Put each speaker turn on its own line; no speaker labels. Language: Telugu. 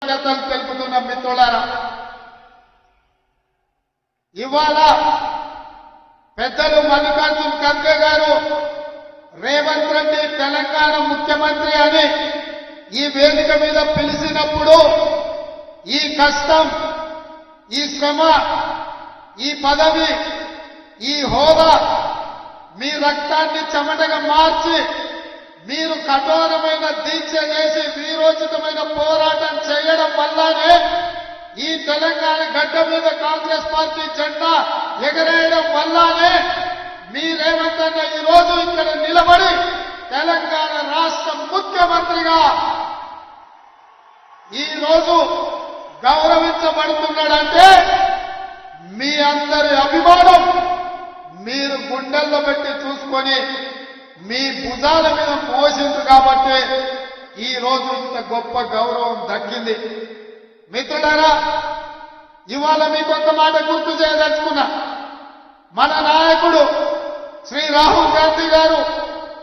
కృతజ్ఞతలు తెలుపుతున్న మిత్రులారా, ఇవాళ పెద్దలు మల్లికార్జున్ ఖర్గే గారు రేవంత్ రెడ్డి తెలంగాణ ముఖ్యమంత్రి అని ఈ వేదిక మీద పిలిచినప్పుడు ఈ కష్టం, ఈ శ్రమ, ఈ పదవి, ఈ హోదా మీ రక్తాన్ని చెమటగా మార్చి మీరు కఠోరమైన దీక్ష చేసి వీరోచితమైన పోరాటం చేయడం వల్లనే ఈ తెలంగాణ గడ్డ మీద కాంగ్రెస్ పార్టీ జెండా ఎగరేయడం వల్లనే మీరేమంటే ఈ రోజు ఇక్కడ నిలబడి తెలంగాణ రాష్ట్ర ముఖ్యమంత్రిగా ఈ రోజు గౌరవించబడుతున్నాడంటే మీ అందరి అభిమానం మీరు గుండెల్లో పెట్టి చూసుకొని మీ భుజాల మీద మోసింది కాబట్టి ఈ రోజు ఇంత గొప్ప గౌరవం దక్కింది. మిత్రులారా, ఇవాళ మీకు ఒక మాట గుర్తు చేయదలుచుకున్నా. మన నాయకుడు శ్రీ రాహుల్